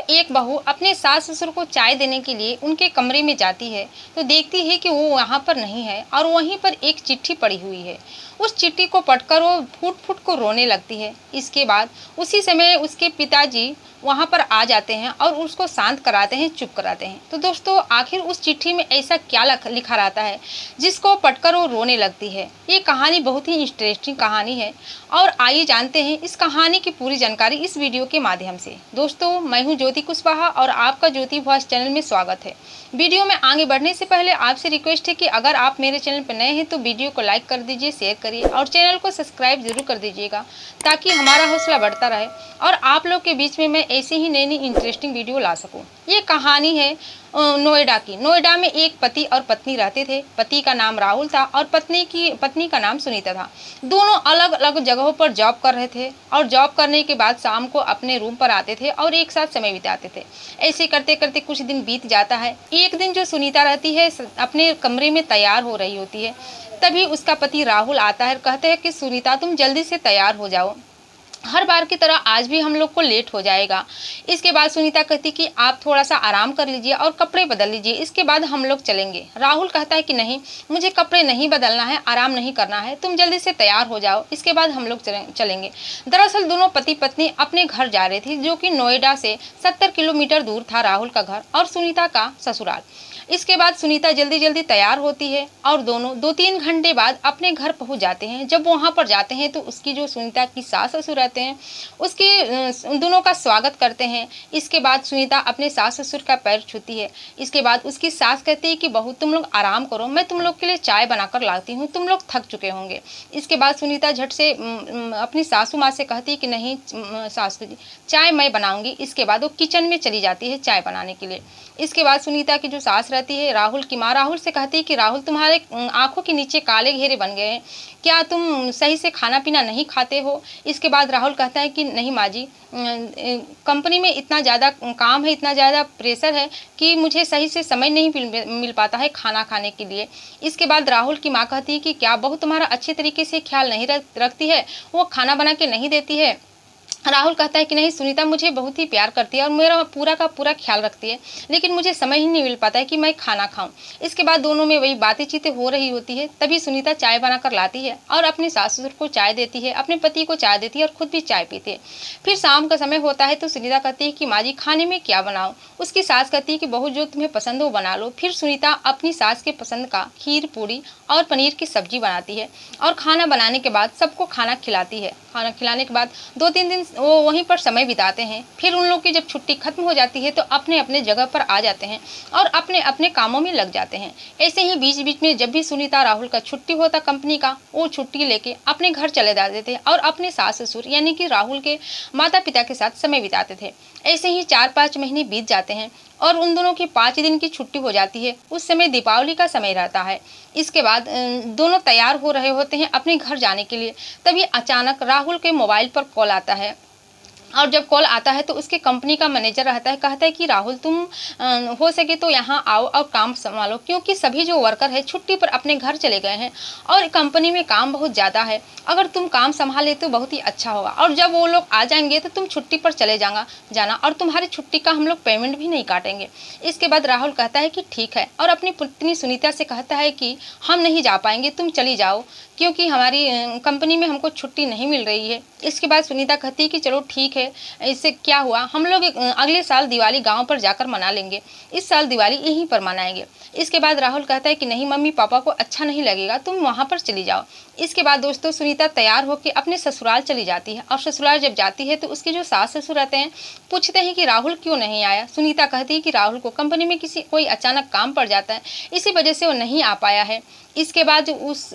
एक बहू अपने सास ससुर को चाय देने के लिए उनके कमरे में जाती है तो देखती है कि वो वहाँ पर नहीं है और वहीं पर एक चिट्ठी पड़ी हुई है। उस चिट्ठी को पढ़कर वो फूट फूट को रोने लगती है। इसके बाद उसी समय उसके पिताजी वहाँ पर आ जाते हैं और उसको शांत कराते हैं, चुप कराते हैं। तो दोस्तों, आखिर उस चिट्ठी में ऐसा क्या लिखा रहता है जिसको पढ़कर वो रोने लगती है? ये कहानी बहुत ही इंटरेस्टिंग कहानी है और आइए जानते हैं इस कहानी की पूरी जानकारी इस वीडियो के माध्यम से। दोस्तों, मैं हूं ज्योति कुशवाहा और आपका ज्योति वॉइस चैनल में स्वागत है। वीडियो में आगे बढ़ने से पहले आपसे रिक्वेस्ट है कि अगर आप मेरे चैनल पर नए हैं तो वीडियो को लाइक कर दीजिए, शेयर करिए और चैनल को सब्सक्राइब जरूर कर दीजिएगा ताकि हमारा हौसला बढ़ता रहे और आप लोग के बीच में मैं ऐसे ही नई नई इंटरेस्टिंग वीडियो ला सकूं। ये कहानी है नोएडा की। नोएडा में एक पति और पत्नी रहते थे। पति का नाम राहुल था और पत्नी का नाम सुनीता था। दोनों अलग अलग जगहों पर जॉब कर रहे थे और जॉब करने के बाद शाम को अपने रूम पर आते थे और एक साथ समय बिताते थे। ऐसे करते करते कुछ दिन बीत जाता है। एक दिन जो सुनीता रहती है अपने कमरे में तैयार हो रही होती है, तभी उसका पति राहुल आता है। कहते हैं कि सुनीता, तुम जल्दी से तैयार हो जाओ, हर बार की तरह आज भी हम लोग को लेट हो जाएगा। इसके बाद सुनीता कहती कि आप थोड़ा सा आराम कर लीजिए और कपड़े बदल लीजिए, इसके बाद हम लोग चलेंगे। राहुल कहता है कि नहीं, मुझे कपड़े नहीं बदलना है, आराम नहीं करना है, तुम जल्दी से तैयार हो जाओ, इसके बाद हम लोग चलेंगे। दरअसल दोनों पति पत्नी अपने घर जा रहे थे, जो कि नोएडा से 70 किलोमीटर दूर था राहुल का घर और सुनीता का ससुराल। इसके बाद सुनीता जल्दी जल्दी तैयार होती है और दोनों 2-3 घंटे बाद अपने घर पहुंच जाते हैं। जब वहां पर जाते हैं तो उसकी जो सुनीता की सास ससुर रहते हैं उसके दोनों का स्वागत करते हैं। इसके बाद सुनीता अपने सास ससुर का पैर छूती है। इसके बाद उसकी सास कहती है कि बहू, तुम लोग आराम करो, मैं तुम लोग के लिए चाय बनाकर लाती हूँ, तुम लोग थक चुके होंगे। इसके बाद सुनीता झट से अपनी सासू माँ से कहती है कि नहीं सासू जी, चाय मैं बनाऊंगी। इसके बाद वो किचन में चली जाती है चाय बनाने के लिए। इसके बाद सुनीता की जो सास रहती है राहुल की माँ, राहुल से कहती है कि राहुल, तुम्हारे आंखों के नीचे काले घेरे बन गए हैं, क्या तुम सही से खाना पीना नहीं खाते हो? इसके बाद राहुल कहता है कि नहीं माँ जी, कंपनी में इतना ज़्यादा काम है, इतना ज़्यादा प्रेशर है कि मुझे सही से समय नहीं मिल पाता है खाना खाने के लिए। इसके बाद राहुल की माँ कहती है कि क्या बहू तुम्हारा अच्छे तरीके से ख्याल नहीं रखती है, वो खाना बना के नहीं देती है? राहुल कहता है कि नहीं, सुनीता मुझे बहुत ही प्यार करती है और मेरा पूरा का पूरा ख्याल रखती है, लेकिन मुझे समय ही नहीं मिल पाता है कि मैं खाना खाऊं। इसके बाद दोनों में वही बातें चीतें हो रही होती है। तभी सुनीता चाय बनाकर लाती है और अपने सास ससुर को चाय देती है, अपने पति को चाय देती है और खुद भी चाय पीती है। फिर शाम का समय होता है तो सुनीता कहती है कि माँ जी, खाने में क्या बनाऊँ? उसकी सास कहती है कि बहू, जो तुम्हें पसंद हो बना लो। फिर सुनीता अपनी सास के पसंद का खीर पूड़ी और पनीर की सब्जी बनाती है और खाना बनाने के बाद सबको खाना खिलाती है। खाना खिलाने के बाद 2-3 दिन वो वहीं पर समय बिताते हैं। फिर उन लोग की जब छुट्टी खत्म हो जाती है तो अपने अपने जगह पर आ जाते हैं और अपने अपने कामों में लग जाते हैं। ऐसे ही बीच बीच में जब भी सुनीता राहुल का छुट्टी होता कंपनी का, वो छुट्टी लेके अपने घर चले जाते थे और अपने सास ससुर यानी कि राहुल के माता पिता के साथ समय बिताते थे। ऐसे ही 4-5 महीने बीत जाते हैं और उन दोनों की 5 दिन की छुट्टी हो जाती है। उस समय दीपावली का समय रहता है। इसके बाद दोनों तैयार हो रहे होते हैं अपने घर जाने के लिए। तभी अचानक राहुल के मोबाइल पर कॉल आता है और जब कॉल आता है तो उसके कंपनी का मैनेजर रहता है। कहता है कि राहुल, तुम हो सके तो यहाँ आओ और काम संभालो, क्योंकि सभी जो वर्कर है छुट्टी पर अपने घर चले गए हैं और कंपनी में काम बहुत ज़्यादा है। अगर तुम काम संभाल ले तो बहुत ही अच्छा होगा और जब वो लोग आ जाएंगे तो तुम छुट्टी पर चले जाना और तुम्हारी छुट्टी का हम लोग पेमेंट भी नहीं काटेंगे। इसके बाद राहुल कहता है कि ठीक है और अपनी पत्नी सुनीता से कहता है कि हम नहीं जा पाएंगे, तुम चली जाओ, क्योंकि हमारी कंपनी में हमको छुट्टी नहीं मिल रही है। इसके बाद सुनीता कहती है कि चलो ठीक है, इससे क्या हुआ, हम लोग अगले साल दिवाली गांव पर जाकर मना लेंगे, इस साल दिवाली यहीं पर मनाएंगे। इसके बाद राहुल कहता है कि नहीं मम्मी पापा को अच्छा नहीं लगेगा, तुम वहां पर चली जाओ। इसके बाद दोस्तों सुनीता तैयार होकर अपने ससुराल चली जाती है और ससुराल जब जाती है तो उसके जो सास ससुर रहते हैं पूछते हैं कि राहुल क्यों नहीं आया। सुनीता कहती है कि राहुल को कंपनी में कोई अचानक काम पड़ जाता है, इसी वजह से वो नहीं आ पाया है। इसके बाद उस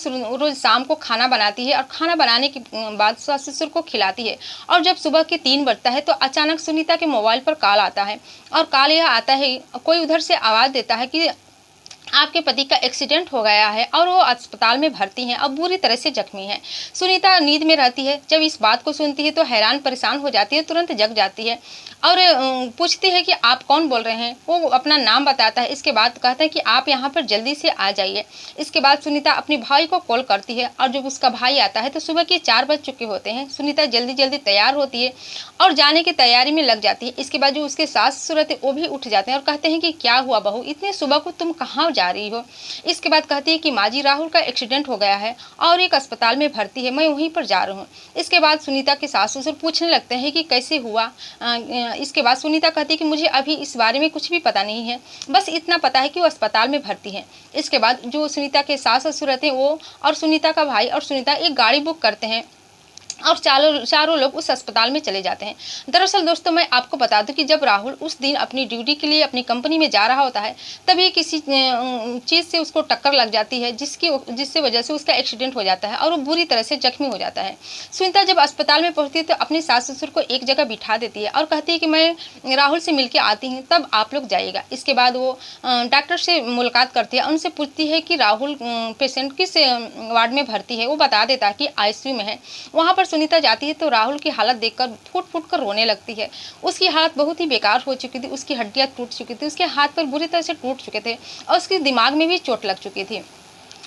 रोज शाम को खाना बनाती है और खाना बनाने के बाद सास ससुर को खिलाती है और जब सुबह के 3 बजता है तो अचानक सुनीता के मोबाइल पर कॉल आता है और कॉल यह आता है, कोई उधर से आवाज़ देता है कि आपके पति का एक्सीडेंट हो गया है और वो अस्पताल में भर्ती हैं, अब बुरी तरह से जख्मी हैं। सुनीता नींद में रहती है। जब इस बात को सुनती है तो हैरान परेशान हो जाती है, तुरंत जग जाती है और पूछती है कि आप कौन बोल रहे हैं। वो अपना नाम बताता है। इसके बाद कहता है कि आप यहाँ पर जल्दी से आ जाइए। इसके बाद सुनीता अपने भाई को कॉल करती है और जब उसका भाई आता है तो सुबह के 4 बज चुके होते हैं। सुनीता जल्दी जल्दी तैयार होती है और जाने की तैयारी में लग जाती है। इसके बाद जो उसके सास ससुर थे वो भी उठ जाते हैं और कहते हैं कि क्या हुआ बहू, इतने सुबह को तुम कहाँ जा रही हो। इसके बाद कहती है कि माँ जी, राहुल का एक्सीडेंट हो गया है और एक अस्पताल में भर्ती है, मैं वहीं पर जा रहा हूँ। इसके बाद सुनीता के सास ससुर पूछने लगते हैं कि कैसे हुआ। इसके बाद सुनीता कहती है कि मुझे अभी इस बारे में कुछ भी पता नहीं है, बस इतना पता है कि वो अस्पताल में भर्ती है। इसके बाद जो सुनीता के सास ससुर रहते हैं वो और सुनीता का भाई और सुनीता एक गाड़ी बुक करते हैं और चारों लोग उस अस्पताल में चले जाते हैं। दरअसल दोस्तों, मैं आपको बता दूं कि जब राहुल उस दिन अपनी ड्यूटी के लिए अपनी कंपनी में जा रहा होता है तभी किसी चीज़ से उसको टक्कर लग जाती है जिससे वजह से उसका एक्सीडेंट हो जाता है और वो बुरी तरह से जख्मी हो जाता है। सुनीता जब अस्पताल में पहुंचती है तो अपने सास ससुर को एक जगह बिठा देती है और कहती है कि मैं राहुल से मिल के आती हूँ, तब आप लोग जाइएगा। इसके बाद वो डॉक्टर से मुलाकात करती है, उनसे पूछती है कि राहुल पेशेंट किस वार्ड में भर्ती है। वो बता देता है कि ICU में है। वहाँ पर सुनीता जाती है तो राहुल की हालत देखकर फूट फूट कर रोने लगती है। उसकी हालत बहुत ही बेकार हो चुकी थी, उसकी हड्डियां टूट चुकी थी, उसके हाथ पर बुरी तरह से टूट चुके थे और उसके दिमाग में भी चोट लग चुकी थी।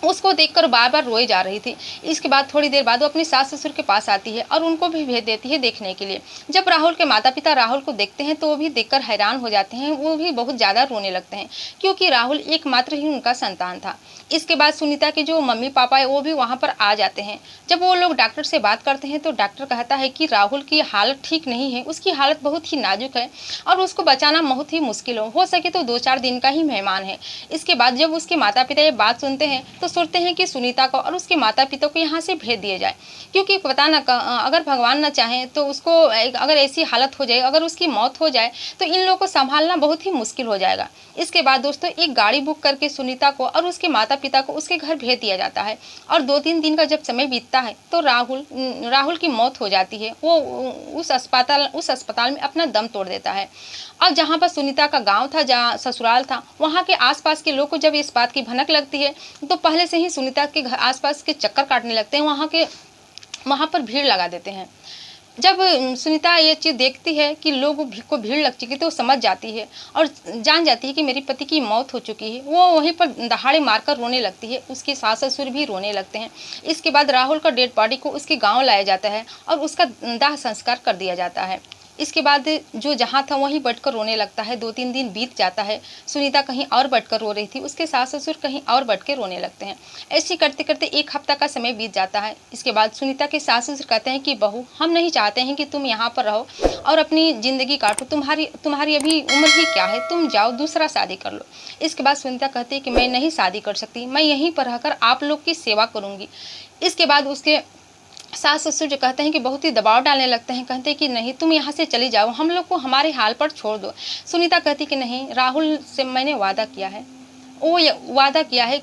उसको देखकर बार बार रोई जा रही थी। इसके बाद थोड़ी देर बाद वो अपनी सास ससुर के पास आती है और उनको भी भेज देती है देखने के लिए। जब राहुल के माता पिता राहुल को देखते हैं तो वो भी देखकर हैरान हो जाते हैं, वो भी बहुत ज़्यादा रोने लगते हैं क्योंकि राहुल एकमात्र ही उनका संतान था। इसके बाद सुनीता के जो मम्मी पापा है वो भी वहाँ पर आ जाते हैं। जब वो लोग डॉक्टर से बात करते हैं तो डॉक्टर कहता है कि राहुल की हालत ठीक नहीं है, उसकी हालत बहुत ही नाजुक है और उसको बचाना बहुत ही मुश्किल हो सके तो 2-4 दिन का ही मेहमान है। इसके बाद जब उसके माता पिता ये बात सुनते हैं तो सोचते हैं कि सुनीता को और उसके माता पिता को यहाँ से भेज दिया जाए, क्योंकि पता ना अगर भगवान न चाहे तो उसको अगर ऐसी हालत हो जाए, अगर उसकी मौत हो जाए तो इन लोगों को संभालना बहुत ही मुश्किल हो जाएगा। इसके बाद दोस्तों एक गाड़ी बुक करके सुनीता को और उसके माता पिता को उसके घर भेज दिया जाता है और 2-3 दिन का जब समय बीतता है तो राहुल की मौत हो जाती है। वो उस अस्पताल में अपना दम तोड़ देता है। अब जहाँ पर सुनीता का गांव था, जहाँ ससुराल था, वहाँ के आसपास के लोग को जब इस बात की भनक लगती है तो पहले से ही सुनीता के घर आसपास के चक्कर काटने लगते हैं, वहाँ पर भीड़ लगा देते हैं। जब सुनीता ये चीज़ देखती है कि लोगों को भीड़ लग चुकी तो वो समझ जाती है और जान जाती है कि मेरे पति की मौत हो चुकी है। वो वहीं पर दहाड़े मारकर रोने लगती है, उसके सास ससुर भी रोने लगते हैं। इसके बाद राहुल का डेड बॉडी को उसके गांव लाया जाता है और उसका दाह संस्कार कर दिया जाता है। इसके बाद जो जहाँ था वहीं बैठकर रोने लगता है। 2-3 दिन बीत जाता है, सुनीता कहीं और बैठकर रो रही थी, उसके सास ससुर कहीं और बैठ के रोने लगते हैं। ऐसे करते करते 1 हफ्ता का समय बीत जाता है। इसके बाद सुनीता के सास ससुर कहते हैं कि बहू, हम नहीं चाहते हैं कि तुम यहाँ पर रहो और अपनी ज़िंदगी काटो, तुम्हारी अभी उम्र ही क्या है, तुम जाओ दूसरा शादी कर लो। इसके बाद सुनीता कहती है कि मैं नहीं शादी कर सकती, मैं यहीं पर रहकर आप लोग की सेवा करूँगी। इसके बाद उसके सास ससुर जो कहते हैं कि बहुत ही दबाव डालने लगते हैं, कहते हैं कि नहीं, तुम यहाँ से चली जाओ, हम लोग को हमारे हाल पर छोड़ दो। सुनीता कहती कि नहीं, राहुल से मैंने वादा किया है, वो वादा किया है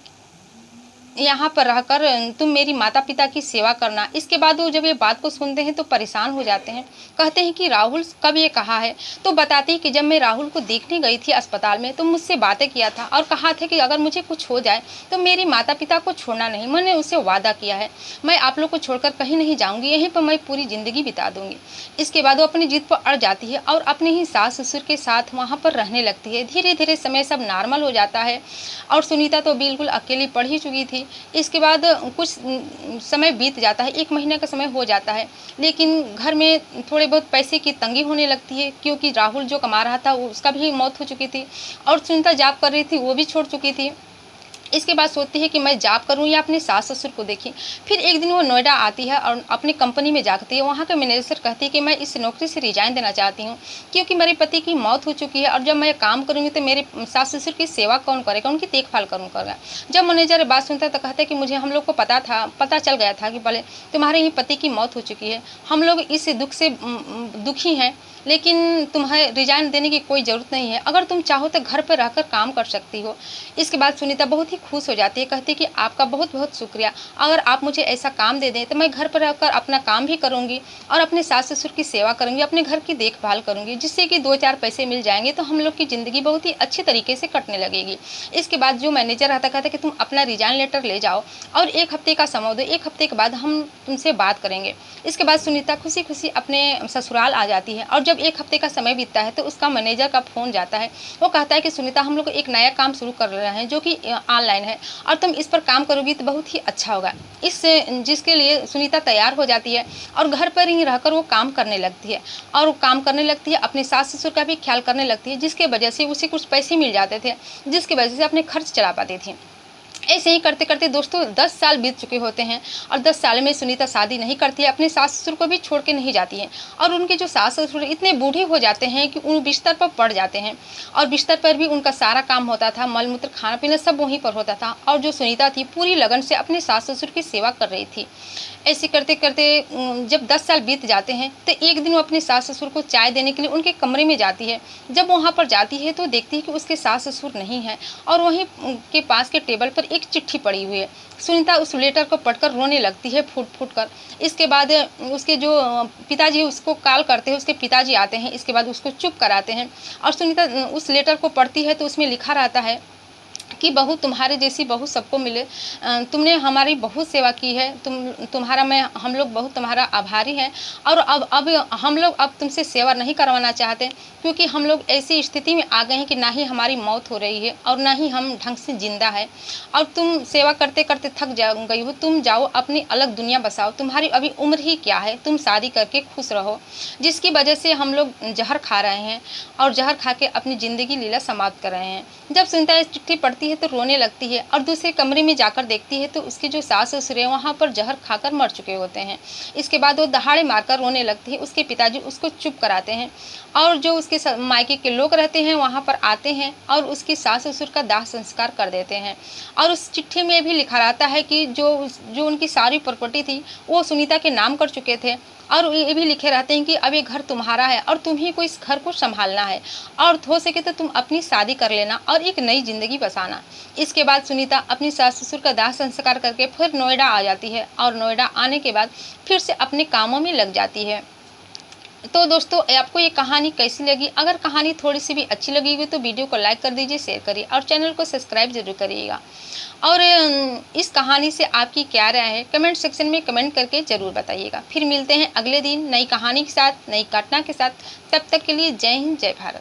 यहाँ पर रहकर तुम मेरी माता पिता की सेवा करना। इसके बाद वो जब ये बात को सुनते हैं तो परेशान हो जाते हैं, कहते हैं कि राहुल कब ये कहा है। तो बताती है कि जब मैं राहुल को देखने गई थी अस्पताल में तो मुझसे बातें किया था और कहा था कि अगर मुझे कुछ हो जाए तो मेरी माता पिता को छोड़ना नहीं, मैंने उससे वादा किया है, मैं आप लोग को छोड़कर कहीं नहीं जाऊँगी, यहीं पर मैं पूरी ज़िंदगी बिता दूँगी। इसके बाद वो अपनी जिद पर अड़ जाती है और अपने ही सास ससुर के साथ वहाँ पर रहने लगती है। धीरे धीरे समय सब नॉर्मल हो जाता है और सुनीता तो बिल्कुल अकेली पड़ ही चुकी थी। इसके बाद कुछ समय बीत जाता है, 1 महीने का समय हो जाता है, लेकिन घर में थोड़े बहुत पैसे की तंगी होने लगती है क्योंकि राहुल जो कमा रहा था उसका भी मौत हो चुकी थी और सुनीता जॉब कर रही थी, वो भी छोड़ चुकी थी। इसके बाद सोचती है कि मैं जॉब करूं या अपने सास ससुर को देखी। फिर एक दिन वो नोएडा आती है और अपनी कंपनी में जाती है। वहाँ के मैनेजर कहती है कि मैं इस नौकरी से रिजाइन देना चाहती हूँ क्योंकि मेरे पति की मौत हो चुकी है और जब मैं काम करूँगी तो मेरे सास ससुर की सेवा कौन करेगा, उनकी देखभाल कौन करेगा। जब मैनेजर बात सुनता है तो कहते हैं कि मुझे हम लोग को पता चल गया था कि भले तुम्हारे ही पति की मौत हो चुकी है, हम लोग इस दुख से दुखी हैं, लेकिन तुम्हें रिजाइन देने की कोई ज़रूरत नहीं है, अगर तुम चाहो तो घर पर रहकर काम कर सकती हो। इसके बाद सुनीता बहुत ही खुश हो जाती है, कहती है कि आपका बहुत बहुत शुक्रिया, अगर आप मुझे ऐसा काम दे दें तो मैं घर पर रहकर अपना काम भी करूँगी और अपने सास ससुर की सेवा करूँगी, अपने घर की देखभाल करूँगी, जिससे कि 2-4 पैसे मिल जाएंगे तो हम लोग की ज़िंदगी बहुत ही अच्छे तरीके से कटने लगेगी। इसके बाद जो मैनेजर आता कहता कि तुम अपना रिजाइन लेटर ले जाओ और 1 हफ्ते का समय दो, 1 हफ्ते के बाद हम तुमसे बात करेंगे। इसके बाद सुनीता खुशी खुशी अपने ससुराल आ जाती है और जब 1 हफ्ते का समय बीतता है तो उसका मैनेजर का फ़ोन जाता है। वो कहता है कि सुनीता, हम लोग एक नया काम शुरू कर रहे हैं जो कि ऑनलाइन है और तुम इस पर काम करोगी तो बहुत ही अच्छा होगा। जिसके लिए सुनीता तैयार हो जाती है और घर पर ही रहकर वो काम करने लगती है और वो काम करने लगती है, अपने सास ससुर का भी ख्याल करने लगती है, जिसके वजह से उसे कुछ पैसे मिल जाते थे, जिसकी वजह से अपने खर्च चला पाती थी। ऐसे ही करते करते दोस्तों 10 साल बीत चुके होते हैं और 10 साल में सुनीता शादी नहीं करती है, अपने सास ससुर को भी छोड़ के नहीं जाती है और उनके जो सास ससुर इतने बूढ़े हो जाते हैं कि उन बिस्तर पर पड़ जाते हैं और बिस्तर पर भी उनका सारा काम होता था, मल मूत्र खाना पीना सब वहीं पर होता था और जो सुनीता थी पूरी लगन से अपने सास ससुर की सेवा कर रही थी। ऐसे करते करते जब 10 साल बीत जाते हैं तो एक दिन वो अपने सास ससुर को चाय देने के लिए उनके कमरे में जाती है। जब वहाँ पर जाती है तो देखती है कि उसके सास ससुर नहीं हैं और वहीं के पास के टेबल पर एक चिट्ठी पड़ी हुई है। सुनीता उस लेटर को पढ़कर रोने लगती है फूट फूट कर। इसके बाद उसके जो पिताजी उसको कॉल करते हैं, उसके पिताजी आते हैं, इसके बाद उसको चुप कराते हैं और सुनीता उस लेटर को पढ़ती है तो उसमें लिखा रहता है कि बहू तुम्हारे जैसी बहू सबको मिले, तुमने हमारी बहुत सेवा की है, हम लोग बहुत तुम्हारा आभारी हैं और अब हम लोग अब तुमसे सेवा नहीं करवाना चाहते क्योंकि हम लोग ऐसी स्थिति में आ गए हैं कि ना ही हमारी मौत हो रही है और ना ही हम ढंग से जिंदा है और तुम सेवा करते करते थक गई हो, तुम जाओ अपनी अलग दुनिया बसाओ, तुम्हारी अभी उम्र ही क्या है, तुम शादी करके खुश रहो। जिसकी वजह से हम लोग जहर खा रहे हैं और जहर खा के अपनी ज़िंदगी लीला समाप्त कर रहे हैं। जब सुनीता इस चिट्ठी पढ़ती है तो रोने लगती है और दूसरे कमरे में जाकर देखती है तो उसके जो सास ससुर है वहाँ पर जहर खाकर मर चुके होते हैं। इसके बाद वो दहाड़े मारकर रोने लगती है। उसके पिताजी उसको चुप कराते हैं और जो उसके मायके के लोग रहते हैं वहाँ पर आते हैं और उसकी सास ससुर का दाह संस्कार कर देते हैं। और उस चिट्ठी में भी लिखा रहता है कि जो उनकी सारी प्रॉपर्टी थी वो सुनीता के नाम कर चुके थे और ये भी लिखे रहते हैं कि अब ये घर तुम्हारा है और तुम ही को इस घर को संभालना है और हो सके तो तुम अपनी शादी कर लेना और एक नई जिंदगी बसाना। इसके बाद सुनीता अपनी सास ससुर का दाह संस्कार करके फिर नोएडा आ जाती है और नोएडा आने के बाद फिर से अपने कामों में लग जाती है। तो दोस्तों आपको ये कहानी कैसी लगी? अगर कहानी थोड़ी सी भी अच्छी लगी हो तो वीडियो को लाइक कर दीजिए, शेयर करिए और चैनल को सब्सक्राइब जरूर करिएगा। और इस कहानी से आपकी क्या राय है कमेंट सेक्शन में कमेंट करके ज़रूर बताइएगा। फिर मिलते हैं अगले दिन नई कहानी के साथ, नई घटना के साथ। तब तक के लिए जय हिंद, जय भारत।